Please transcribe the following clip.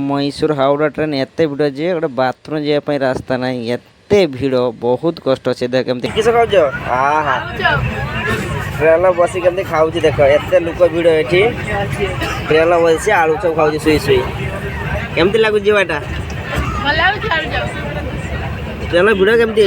Mysore Howrah train एत भिड़ जे गोटे बाथरूम जावाई रास्ता ना एत भिड़ बहुत कष्ट से देख केमती किस खाऊ हाँ ट्रेन बस के खाऊ देख एत लोक भिड़ ये ट्रेन बस आलू चप खाऊ शुई शुई केमती लगुच जावाटा ट्रेन भिड़ केमती